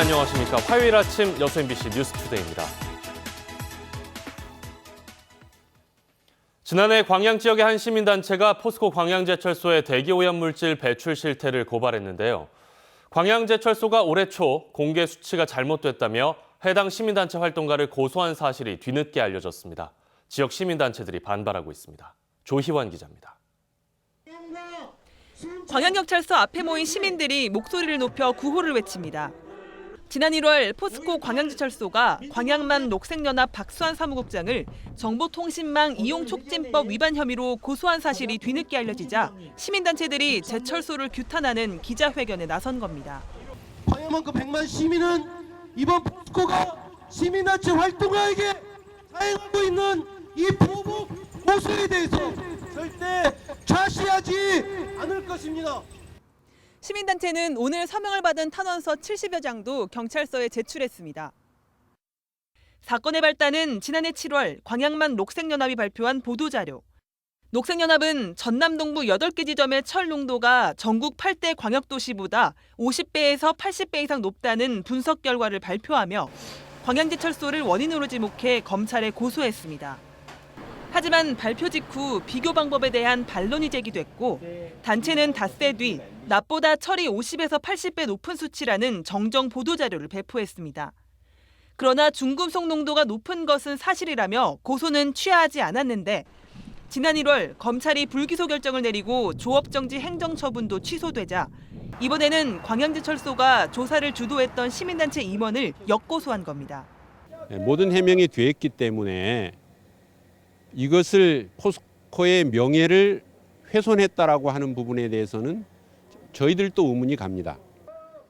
안녕하십니까. 화요일 아침 여수 MBC 뉴스투데이입니다. 지난해 광양 지역의 한 시민단체가 포스코 광양제철소의 대기오염물질 배출 실태를 고발했는데요. 광양제철소가 올해 초 공개 수치가 잘못됐다며 해당 시민단체 활동가를 고소한 사실이 뒤늦게 알려졌습니다. 지역 시민단체들이 반발하고 있습니다. 조희원 기자입니다. 광양경찰서 앞에 모인 시민들이 목소리를 높여 구호를 외칩니다. 지난 1월 포스코 광양제철소가 광양만 녹색연합 박수환 사무국장을 정보통신망 이용촉진법 위반 혐의로 고소한 사실이 뒤늦게 알려지자 시민단체들이 제철소를 규탄하는 기자회견에 나선 겁니다. 광양만큼 100만 시민은 이번 포스코가 시민단체 활동가에게 사용하고 있는 이 보복 고소에 대해서 절대 좌시하지 않을 것입니다. 시민단체는 오늘 서명을 받은 탄원서 70여 장도 경찰서에 제출했습니다. 사건의 발단은 지난해 7월 광양만 녹색연합이 발표한 보도자료. 녹색연합은 전남 동부 8개 지점의 철 농도가 전국 8대 광역도시보다 50배에서 80배 이상 높다는 분석 결과를 발표하며 광양제철소를 원인으로 지목해 검찰에 고소했습니다. 하지만 발표 직후 비교 방법에 대한 반론이 제기됐고 단체는 닷새 뒤 낮보다 철이 50에서 80배 높은 수치라는 정정 보도자료를 배포했습니다. 그러나 중금속 농도가 높은 것은 사실이라며 고소는 취하지 않았는데 지난 1월 검찰이 불기소 결정을 내리고 조업정지 행정처분도 취소되자 이번에는 광양제철소가 조사를 주도했던 시민단체 임원을 역고소한 겁니다. 모든 해명이 되었기 때문에 이것을 포스코의 명예를 훼손했다라고 하는 부분에 대해서는 저희들도 의문이 갑니다.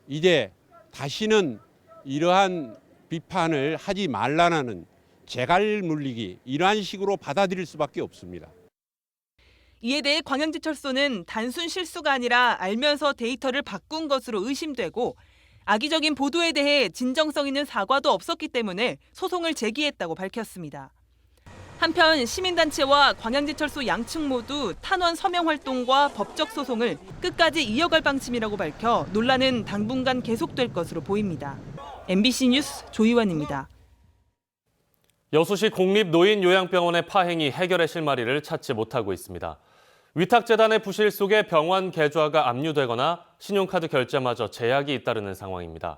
이제 다시는 이러한 비판을 하지 말라는 재갈 물리기 이러한 식으로 받아들일 수밖에 없습니다. 이에 대해 광양제철소는 단순 실수가 아니라 알면서 데이터를 바꾼 것으로 의심되고 악의적인 보도에 대해 진정성 있는 사과도 없었기 때문에 소송을 제기했다고 밝혔습니다. 한편 시민단체와 광양제철소 양측 모두 탄원 서명 활동과 법적 소송을 끝까지 이어갈 방침이라고 밝혀 논란은 당분간 계속될 것으로 보입니다. MBC 뉴스 조희원입니다. 여수시 공립노인요양병원의 파행이 해결의 실마리를 찾지 못하고 있습니다. 위탁재단의 부실 속에 병원 계좌가 압류되거나 신용카드 결제마저 제약이 잇따르는 상황입니다.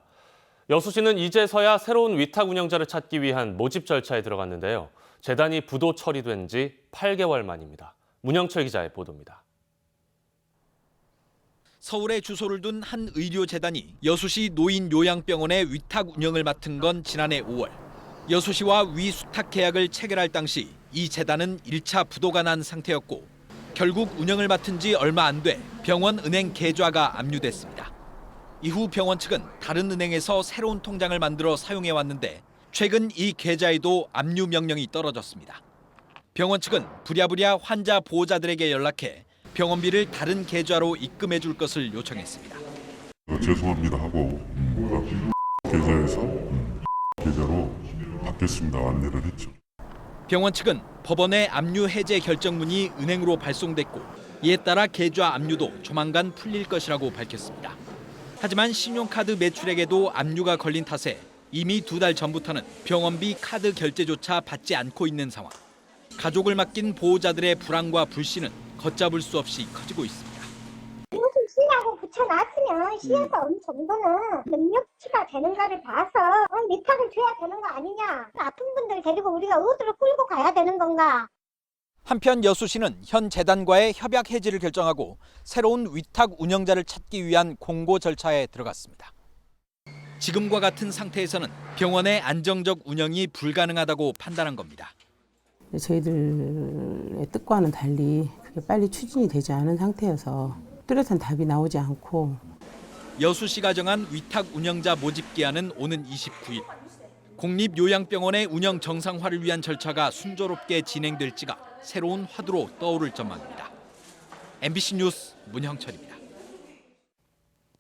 여수시는 이제서야 새로운 위탁 운영자를 찾기 위한 모집 절차에 들어갔는데요. 재단이 부도 처리된 지 8개월 만입니다. 문영철 기자의 보도입니다. 서울에 주소를 둔 한 의료재단이 여수시 노인요양병원의 위탁 운영을 맡은 건 지난해 5월. 여수시와 위수탁 계약을 체결할 당시 이 재단은 1차 부도가 난 상태였고 결국 운영을 맡은 지 얼마 안 돼 병원 은행 계좌가 압류됐습니다. 이후 병원 측은 다른 은행에서 새로운 통장을 만들어 사용해 왔는데 최근 이 계좌에도 압류 명령이 떨어졌습니다. 병원 측은 부랴부랴 환자 보호자들에게 연락해 병원비를 다른 계좌로 입금해 줄 것을 요청했습니다. 죄송합니다 하고 계좌에서 계좌로 바뀌었습니다. 안내를 했죠. 병원 측은 법원의 압류 해제 결정문이 은행으로 발송됐고 이에 따라 계좌 압류도 조만간 풀릴 것이라고 밝혔습니다. 하지만 신용카드 매출액에도 압류가 걸린 탓에 이미 2달 전부터는 병원비 카드 결제조차 받지 않고 있는 상황. 가족을 맡긴 보호자들의 불안과 불신은 걷잡을 수 없이 커지고 있습니다. 무슨 시냐고 붙여놨으면 시에서 어느 정도는 능력치가 되는가를 봐서 위탁을 줘야 되는 거 아니냐. 아픈 분들 데리고 우리가 어디로 끌고 가야 되는 건가. 한편 여수시는 현 재단과의 협약 해지를 결정하고 새로운 위탁 운영자를 찾기 위한 공고 절차에 들어갔습니다. 지금과 같은 상태에서는 병원의 안정적 운영이 불가능하다고 판단한 겁니다. 저희들의 뜻과는 달리 그게 빨리 추진이 되지 않은 상태여서 뚜렷한 답이 나오지 않고 여수시가 정한 위탁 운영자 모집 기한은 오는 29일. 공립요양병원의 운영 정상화를 위한 절차가 순조롭게 진행될지가 새로운 화두로 떠오를 전망입니다. MBC 뉴스 문형철입니다.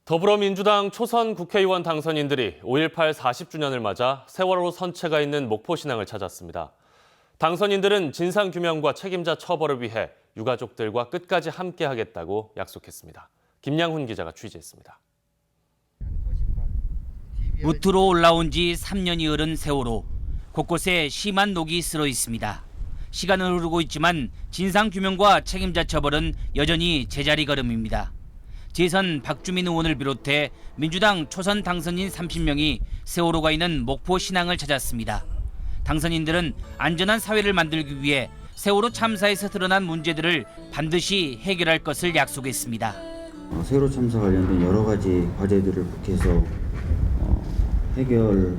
더불어민주당 초선 국회의원 당선인들이 5.18 40주년을 맞아 세월호 선체가 있는 목포신항을 찾았습니다. 당선인들은 진상규명과 책임자 처벌을 위해 유가족들과 끝까지 함께하겠다고 약속했습니다. 김양훈 기자가 취재했습니다. 무트로 올라온 지 3년이 흐른 세월호. 곳곳에 심한 녹이 슬어 있습니다. 시간은 흐르고 있지만 진상규명과 책임자 처벌은 여전히 제자리 걸음입니다. 재선 박주민 의원을 비롯해 민주당 초선 당선인 30명이 세월호가 있는 목포 신항을 찾았습니다. 당선인들은 안전한 사회를 만들기 위해 세월호 참사에서 드러난 문제들을 반드시 해결할 것을 약속했습니다. 세월호 참사 관련된 여러 가지 과제들을 국회에서 해결해야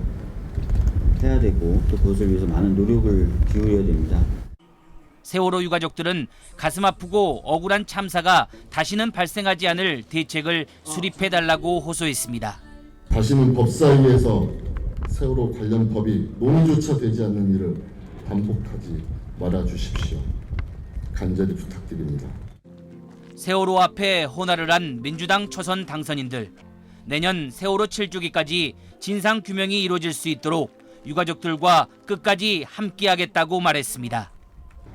되고 또 그것을 위해서 많은 노력을 기울여야 됩니다. 세월호 유가족들은 가슴 아프고 억울한 참사가 다시는 발생하지 않을 대책을 수립해달라고 호소했습니다. 다시는 법사위에서 세월호 관련 법이 논의조차 되지 않는 일을 반복하지 말아주십시오. 간절히 부탁드립니다. 세월호 앞에 호나를 한 민주당 초선 당선인들. 내년 세월호 7주기까지 진상규명이 이루어질 수 있도록 유가족들과 끝까지 함께하겠다고 말했습니다.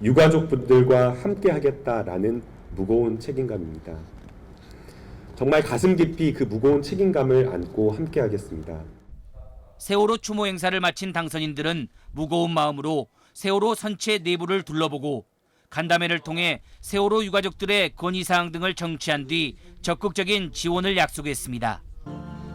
유가족분들과 함께하겠다라는 무거운 책임감입니다. 정말 가슴 깊이 그 무거운 책임감을 안고 함께하겠습니다. 세월호 추모 행사를 마친 당선인들은 무거운 마음으로 세월호 선체 내부를 둘러보고 간담회를 통해 세월호 유가족들의 건의사항 등을 정치한 뒤 적극적인 지원을 약속했습니다.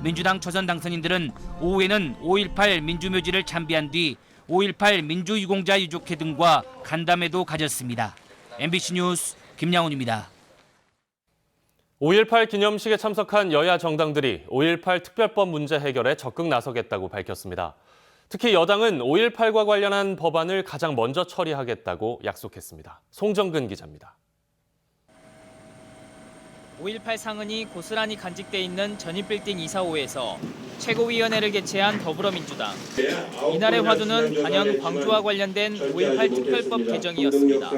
민주당 초선 당선인들은 오후에는 5.18 민주묘지를 참배한 뒤 5.18 민주유공자 유족회 등과 간담회도 가졌습니다. MBC 뉴스 김양훈입니다. 5.18 기념식에 참석한 여야 정당들이 5.18 특별법 문제 해결에 적극 나서겠다고 밝혔습니다. 특히 여당은 5.18과 관련한 법안을 가장 먼저 처리하겠다고 약속했습니다. 송정근 기자입니다. 5.18 상흔이 고스란히 간직돼 있는 전입빌딩 이사호에서 최고위원회를 개최한 더불어민주당. 이날의 화두는 단연 광주와 관련된 5.18 특별법 개정이었습니다.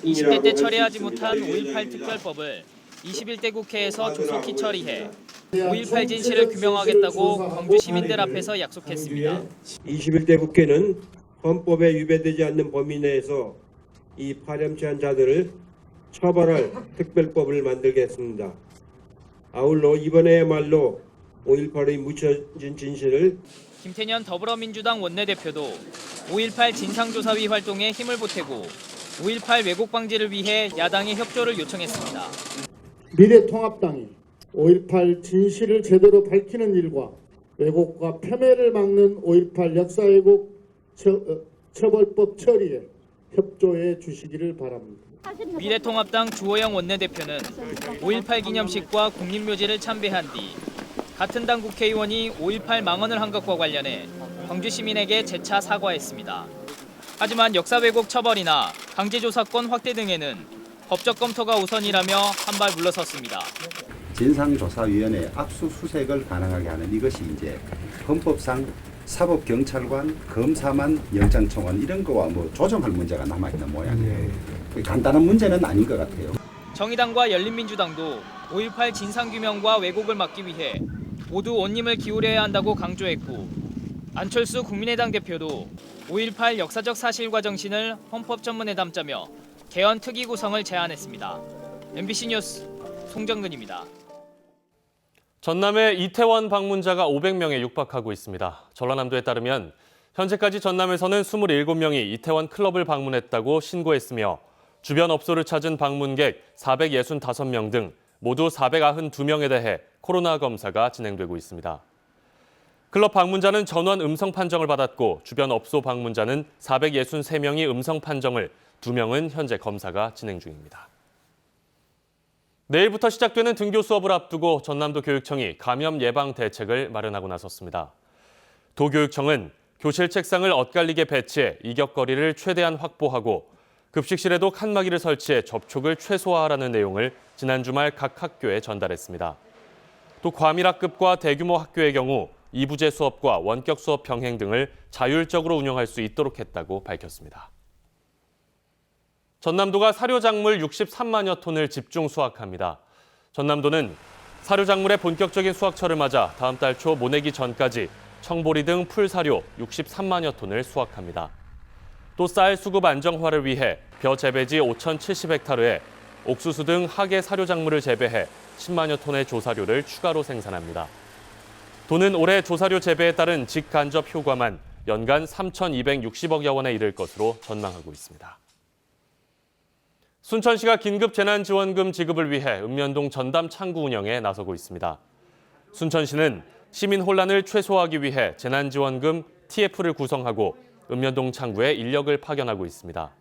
20대 때 처리하지 못한 5.18 특별법을 21대 국회에서 조속히 처리해 5.18 진실을 규명하겠다고 광주 시민들 앞에서 약속했습니다. 21대 국회는 헌법에 위배되지 않는 범위 내에서 이 파렴치한 자들을 처벌할 특별법을 만들겠습니다. 아울러 이번에야말로 5.18의 묻혀진 진실을 김태년 더불어민주당 원내대표도 5.18 진상조사위 활동에 힘을 보태고 5.18 왜곡 방지를 위해 야당의 협조를 요청했습니다. 미래통합당이 5.18 진실을 제대로 밝히는 일과 왜곡과 폄훼를 막는 5.18 역사왜곡 처벌법 처리에 협조해 주시기를 바랍니다. 미래통합당 주호영 원내대표는 5.18 기념식과 국립묘지를 참배한 뒤 같은 당 국회의원이 5.18 망언을 한 것과 관련해 광주 시민에게 재차 사과했습니다. 하지만 역사 왜곡 처벌이나 강제조사권 확대 등에는 법적 검토가 우선이라며 한발 물러섰습니다. 진상조사위원회 압수수색을 가능하게 하는 이것이 이제 헌법상 사법경찰관, 검사만 영장청원 이런 거와 뭐 조정할 문제가 남아있는 모양이에요. 간단한 문제는 아닌 것 같아요. 정의당과 열린민주당도 5.18 진상규명과 왜곡을 막기 위해 모두 온 힘을 기울여야 한다고 강조했고 안철수 국민의당 대표도 5.18 역사적 사실과 정신을 헌법전문에 담자며 개헌 특위 구성을 제안했습니다. MBC 뉴스 송정근입니다. 전남의 이태원 방문자가 500명에 육박하고 있습니다. 전라남도에 따르면 현재까지 전남에서는 27명이 이태원 클럽을 방문했다고 신고했으며 주변 업소를 찾은 방문객 465명 등 모두 492명에 대해 코로나 검사가 진행되고 있습니다. 클럽 방문자는 전원 음성 판정을 받았고 주변 업소 방문자는 463명이 음성 판정을, 2명은 현재 검사가 진행 중입니다. 내일부터 시작되는 등교 수업을 앞두고 전남도 교육청이 감염 예방 대책을 마련하고 나섰습니다. 도교육청은 교실 책상을 엇갈리게 배치해 이격거리를 최대한 확보하고 급식실에도 칸막이를 설치해 접촉을 최소화하라는 내용을 지난 주말 각 학교에 전달했습니다. 또 과밀학급과 대규모 학교의 경우 2부제 수업과 원격 수업 병행 등을 자율적으로 운영할 수 있도록 했다고 밝혔습니다. 전남도가 사료작물 63만여 톤을 집중 수확합니다. 전남도는 사료작물의 본격적인 수확철을 맞아 다음 달 초 모내기 전까지 청보리 등 풀사료 63만여 톤을 수확합니다. 또 쌀 수급 안정화를 위해 벼 재배지 5,070헥타르에 옥수수 등 하계 사료작물을 재배해 10만여 톤의 조사료를 추가로 생산합니다. 도는 올해 조사료 재배에 따른 직간접 효과만 연간 3,260억여 원에 이를 것으로 전망하고 있습니다. 순천시가 긴급 재난지원금 지급을 위해 읍면동 전담 창구 운영에 나서고 있습니다. 순천시는 시민 혼란을 최소화하기 위해 재난지원금 TF를 구성하고 읍면동 창구에 인력을 파견하고 있습니다.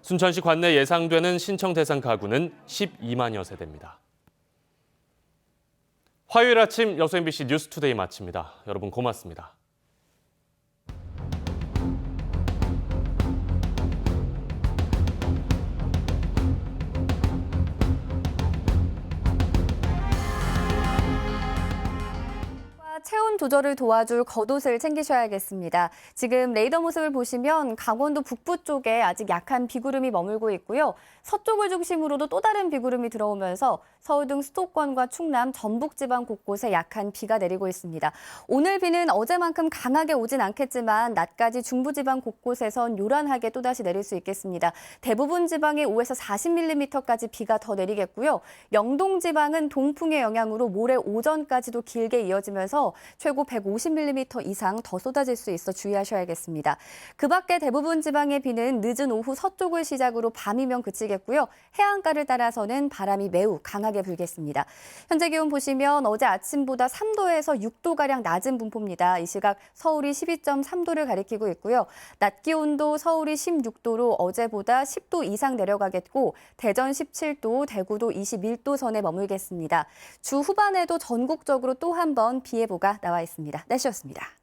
순천시 관내 예상되는 신청 대상 가구는 12만여 세대입니다. 화요일 아침 여수 MBC 뉴스투데이 마칩니다. 여러분 고맙습니다. 체온 조절을 도와줄 겉옷을 챙기셔야겠습니다. 지금 레이더 모습을 보시면 강원도 북부 쪽에 아직 약한 비구름이 머물고 있고요. 서쪽을 중심으로도 또 다른 비구름이 들어오면서 서울 등 수도권과 충남, 전북 지방 곳곳에 약한 비가 내리고 있습니다. 오늘 비는 어제만큼 강하게 오진 않겠지만 낮까지 중부지방 곳곳에선 요란하게 또다시 내릴 수 있겠습니다. 대부분 지방에 5에서 40mm까지 비가 더 내리겠고요. 영동 지방은 동풍의 영향으로 모레 오전까지도 길게 이어지면서 최고 150mm 이상 더 쏟아질 수 있어 주의하셔야겠습니다. 그 밖에 대부분 지방의 비는 늦은 오후 서쪽을 시작으로 밤이면 그치겠고요. 해안가를 따라서는 바람이 매우 강하게 불겠습니다. 현재 기온 보시면 어제 아침보다 3도에서 6도가량 낮은 분포입니다. 이 시각 서울이 12.3도를 가리키고 있고요. 낮 기온도 서울이 16도로 어제보다 10도 이상 내려가겠고 대전 17도, 대구도 21도 선에 머물겠습니다. 주 후반에도 전국적으로 또 한 번 비 예보가 나와 있습니다. 날씨였습니다.